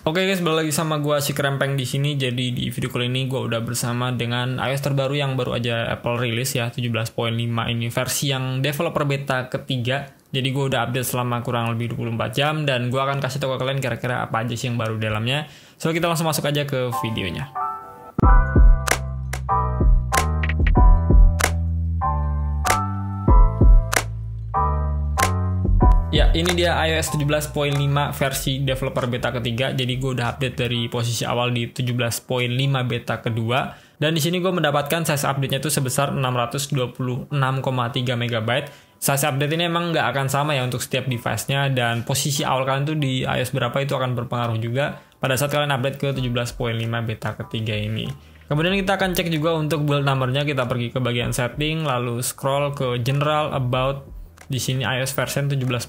Oke guys, balik lagi sama gua si Krempeng di sini. Jadi di video kali ini gua udah bersama dengan iOS terbaru yang baru aja Apple rilis ya, 17.5 ini versi yang developer beta ketiga. Jadi gua udah update selama kurang lebih 24 jam dan gua akan kasih tahu ke kalian kira-kira apa aja sih yang baru dalamnya. So kita langsung masuk aja ke videonya. Ya, ini dia iOS 17.5 versi developer beta ketiga. Jadi gue udah update dari posisi awal di 17.5 beta kedua. Dan di sini gue mendapatkan size update-nya itu sebesar 626,3 MB. Size update ini emang nggak akan sama ya untuk setiap device-nya. Dan posisi awal kalian tuh di iOS berapa itu akan berpengaruh juga pada saat kalian update ke 17.5 beta ketiga ini. Kemudian kita akan cek juga untuk build number-nya. Kita pergi ke bagian setting, lalu scroll ke general, about. Di sini iOS version 17.5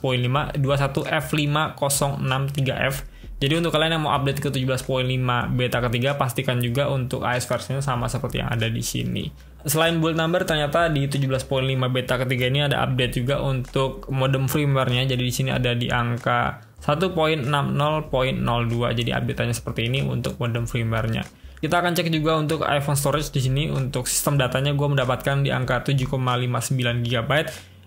21F5063F. Jadi untuk kalian yang mau update ke 17.5 beta ketiga, pastikan juga untuk iOS versionnya sama seperti yang ada di sini. Selain build number, ternyata di 17.5 beta ketiga ini ada update juga untuk modem firmware-nya. Jadi di sini ada di angka 1.60.02. Jadi update-nya seperti ini untuk modem firmware-nya. Kita akan cek juga untuk iPhone storage di sini. Untuk sistem datanya gue mendapatkan di angka 7,59 GB.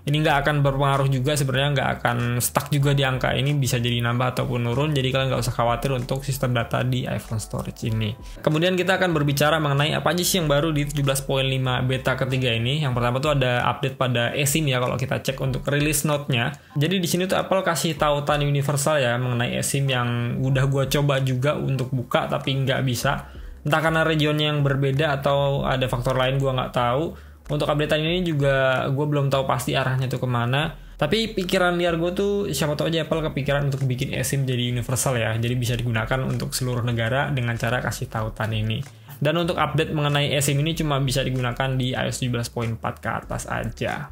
Ini nggak akan berpengaruh juga, sebenarnya nggak akan stuck juga di angka ini, bisa jadi nambah ataupun turun, jadi kalian nggak usah khawatir untuk sistem data di iPhone storage ini. Kemudian kita akan berbicara mengenai apa aja sih yang baru di 17.5 beta ketiga ini. Yang pertama tuh ada update pada eSIM ya, kalau kita cek untuk release note-nya. Jadi di sini tuh Apple kasih tautan universal ya mengenai eSIM yang udah gue coba juga untuk buka tapi nggak bisa. Entah karena regionnya yang berbeda atau ada faktor lain, gue nggak tahu. Untuk updatean ini juga gue belum tahu pasti arahnya tuh kemana. Tapi pikiran liar gue tuh siapa tahu aja Apple kepikiran untuk bikin eSIM jadi universal ya. Jadi bisa digunakan untuk seluruh negara dengan cara kasih tautan ini. Dan untuk update mengenai eSIM ini cuma bisa digunakan di iOS 17.4 ke atas aja.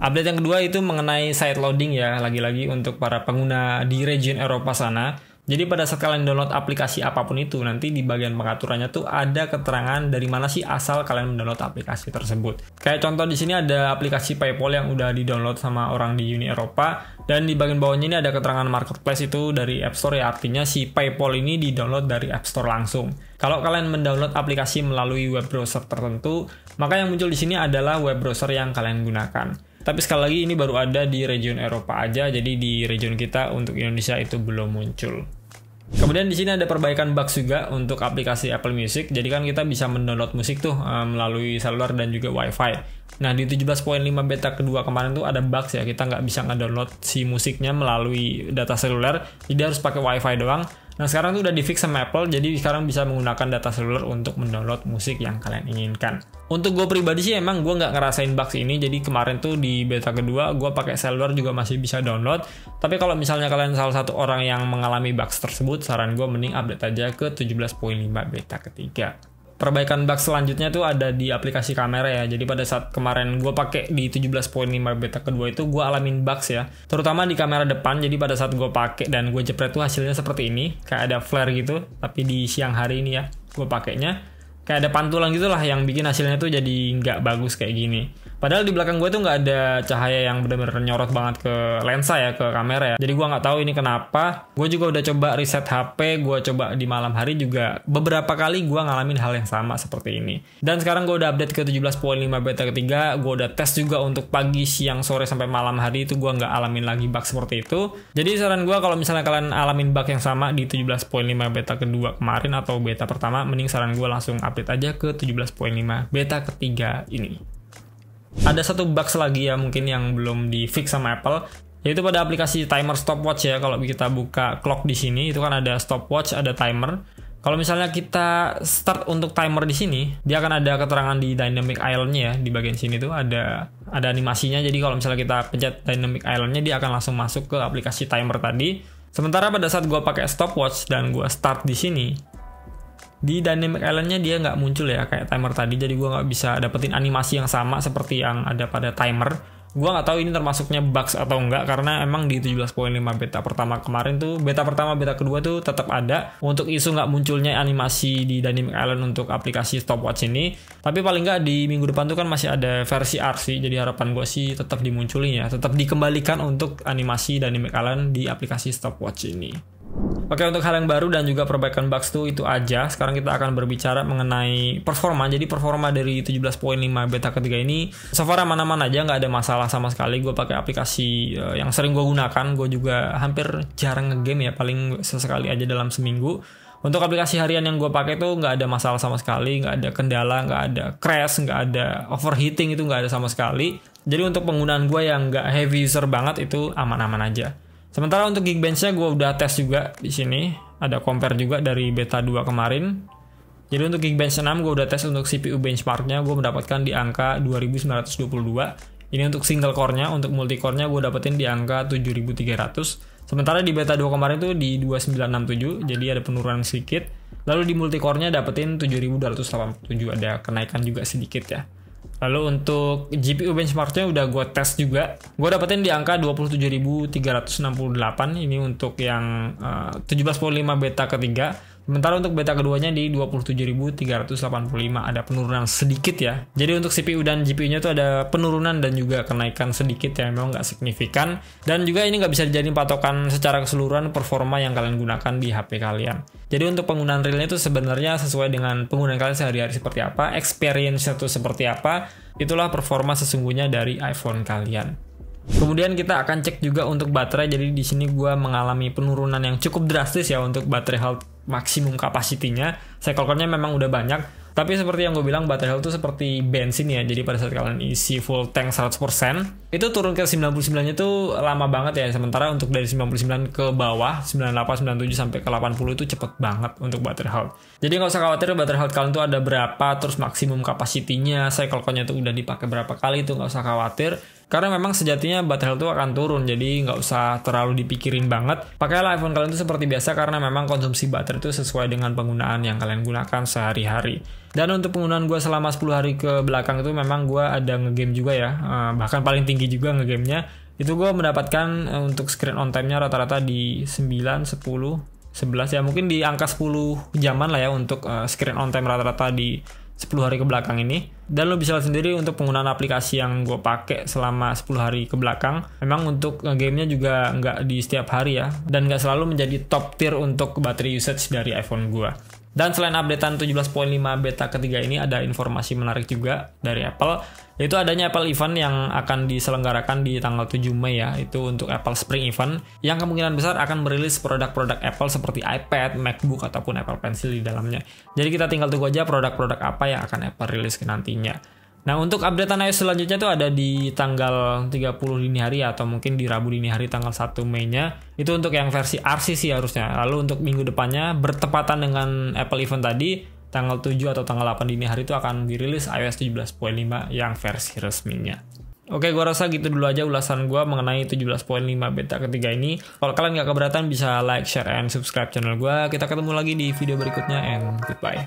Update yang kedua itu mengenai side loading ya. Lagi-lagi untuk para pengguna di region Eropa sana. Jadi pada saat kalian download aplikasi apapun itu, nanti di bagian pengaturannya tuh ada keterangan dari mana sih asal kalian mendownload aplikasi tersebut. Kayak contoh di sini ada aplikasi PayPal yang udah di-download sama orang di Uni Eropa, dan di bagian bawahnya ini ada keterangan marketplace itu dari App Store ya, artinya si PayPal ini di-download dari App Store langsung. Kalau kalian mendownload aplikasi melalui web browser tertentu, maka yang muncul di sini adalah web browser yang kalian gunakan. Tapi sekali lagi ini baru ada di region Eropa aja, jadi di region kita untuk Indonesia itu belum muncul. Kemudian di sini ada perbaikan bugs juga untuk aplikasi Apple Music. Jadi kan kita bisa mendownload musik tuh melalui seluler dan juga WiFi. Nah di 17.5 beta kedua kemarin tuh ada bugs ya, kita nggak bisa ngedownload si musiknya melalui data seluler, jadi harus pakai WiFi doang. Nah sekarang tuh udah di fix sama Apple, jadi sekarang bisa menggunakan data seluler untuk mendownload musik yang kalian inginkan. Untuk gue pribadi sih emang gue nggak ngerasain bugs ini, jadi kemarin tuh di beta kedua gue pakai seluler juga masih bisa download. Tapi kalau misalnya kalian salah satu orang yang mengalami bugs tersebut, saran gue mending update aja ke 17.5 beta ketiga. Perbaikan bug selanjutnya tuh ada di aplikasi kamera ya. Jadi pada saat kemarin gue pakai di 17.5 beta kedua itu gue alamin bugs ya, terutama di kamera depan. Jadi pada saat gue pakai dan gue jepret tuh hasilnya seperti ini, kayak ada flare gitu. Tapi di siang hari ini ya gue pakainya kayak ada pantulan gitulah yang bikin hasilnya tuh jadi nggak bagus kayak gini. Padahal di belakang gue tuh nggak ada cahaya yang benar-benar nyorot banget ke lensa ya, ke kamera ya. Jadi gue nggak tahu ini kenapa. Gue juga udah coba reset HP, gue coba di malam hari juga beberapa kali gue ngalamin hal yang sama seperti ini. Dan sekarang gue udah update ke 17.5 beta ketiga. Gue udah tes juga untuk pagi, siang, sore sampai malam hari itu gue nggak alamin lagi bug seperti itu. Jadi saran gue kalau misalnya kalian alamin bug yang sama di 17.5 beta kedua kemarin atau beta pertama, mending saran gue langsung update aja ke 17.5 beta ketiga ini. Ada satu bugs lagi ya mungkin yang belum di fix sama Apple, yaitu pada aplikasi timer stopwatch ya. Kalau kita buka clock di sini itu kan ada stopwatch, ada timer. Kalau misalnya kita start untuk timer di sini, dia akan ada keterangan di dynamic island-nya ya. Di bagian sini tuh ada animasinya. Jadi kalau misalnya kita pencet dynamic island-nya, dia akan langsung masuk ke aplikasi timer tadi. Sementara pada saat gue pakai stopwatch dan gue start di sini, di dynamic island-nya dia nggak muncul ya kayak timer tadi, jadi gue nggak bisa dapetin animasi yang sama seperti yang ada pada timer. Gue nggak tahu ini termasuknya bugs atau enggak, karena emang di 17.5 beta pertama kemarin tuh, beta pertama beta kedua tuh tetap ada untuk isu nggak munculnya animasi di dynamic island untuk aplikasi stopwatch ini. Tapi paling nggak di minggu depan tuh kan masih ada versi RC, jadi harapan gue sih tetap dimunculin ya, tetap dikembalikan untuk animasi dynamic island di aplikasi stopwatch ini. Oke, untuk hal yang baru dan juga perbaikan bugs tuh itu aja. Sekarang kita akan berbicara mengenai performa. Jadi performa dari 17.5 beta ketiga ini so far aman-aman aja, nggak ada masalah sama sekali. Gue pakai aplikasi yang sering gue gunakan. Gue juga hampir jarang ngegame ya, paling sesekali aja dalam seminggu. Untuk aplikasi harian yang gue pakai tuh nggak ada masalah sama sekali, nggak ada kendala, nggak ada crash, nggak ada overheating, itu nggak ada sama sekali. Jadi untuk penggunaan gue yang nggak heavy user banget itu aman-aman aja. Sementara untuk Geekbench-nya gue udah tes juga di sini, ada compare juga dari beta 2 kemarin. Jadi untuk Geekbench 6 gue udah tes untuk CPU benchmark-nya, gue mendapatkan di angka 2922. Ini untuk single core-nya, untuk multi core-nya gue dapetin di angka 7300. Sementara di beta 2 kemarin tuh di 2967, jadi ada penurunan sedikit. Lalu di multi core-nya dapetin 7287, ada kenaikan juga sedikit ya. Lalu untuk GPU benchmark-nya udah gue tes juga. Gue dapetin di angka 27.368. Ini untuk yang 17.5 beta ketiga. Sementara untuk beta keduanya di 27.385. Ada penurunan sedikit ya. Jadi untuk CPU dan GPU-nya tuh ada penurunan dan juga kenaikan sedikit ya. Memang nggak signifikan. Dan juga ini nggak bisa dijadiin patokan secara keseluruhan performa yang kalian gunakan di HP kalian. Jadi untuk penggunaan realnya itu sebenarnya sesuai dengan penggunaan kalian sehari-hari seperti apa, experience-nya itu seperti apa, itulah performa sesungguhnya dari iPhone kalian. Kemudian kita akan cek juga untuk baterai. Jadi di sini gue mengalami penurunan yang cukup drastis ya untuk baterai health maksimum capacity-nya. Cycle core-nya memang udah banyak. Tapi seperti yang gue bilang, baterai health itu seperti bensin ya. Jadi pada saat kalian isi full tank 100%, itu turun ke 99 itu lama banget ya. Sementara untuk dari 99 ke bawah, 98, 97 sampai ke 80 itu cepet banget untuk baterai health. Jadi nggak usah khawatir baterai health kalian tuh ada berapa, terus maksimum capacity-nya, cycle core-nya tuh udah dipakai berapa kali, itu nggak usah khawatir. Karena memang sejatinya baterai health itu akan turun, jadi nggak usah terlalu dipikirin banget. Pakailah iPhone kalian itu seperti biasa, karena memang konsumsi baterai itu sesuai dengan penggunaan yang kalian gunakan sehari-hari. Dan untuk penggunaan gue selama 10 hari ke belakang itu memang gue ada ngegame juga ya, bahkan paling tinggi juga ngegamenya. Itu gue mendapatkan untuk screen on time-nya rata-rata di 9, 10, 11 ya, mungkin di angka 10 jaman lah ya untuk screen on time rata-rata di 10 hari ke belakang ini. Dan lo bisa lihat sendiri untuk penggunaan aplikasi yang gue pakai selama 10 hari ke belakang. Memang untuk gamenya juga nggak di setiap hari ya, dan nggak selalu menjadi top tier untuk battery usage dari iPhone gue. Dan selain updatean 17.5 beta ketiga ini, ada informasi menarik juga dari Apple, yaitu adanya Apple Event yang akan diselenggarakan di tanggal 7 Mei ya. Itu untuk Apple Spring Event, yang kemungkinan besar akan merilis produk-produk Apple seperti iPad, MacBook, ataupun Apple Pencil di dalamnya. Jadi kita tinggal tunggu aja produk-produk apa yang akan Apple rilis nantinya. Nah, untuk updatean iOS selanjutnya tuh ada di tanggal 30 dini hari atau mungkin di Rabu dini hari tanggal 1 Mei-nya. Itu untuk yang versi RCC harusnya. Lalu untuk minggu depannya bertepatan dengan Apple Event tadi, tanggal 7 atau tanggal 8 dini hari itu akan dirilis iOS 17.5 yang versi resminya. Oke, gue rasa gitu dulu aja ulasan gue mengenai 17.5 beta ketiga ini. Kalau kalian gak keberatan bisa like, share, and subscribe channel gue. Kita ketemu lagi di video berikutnya, and goodbye.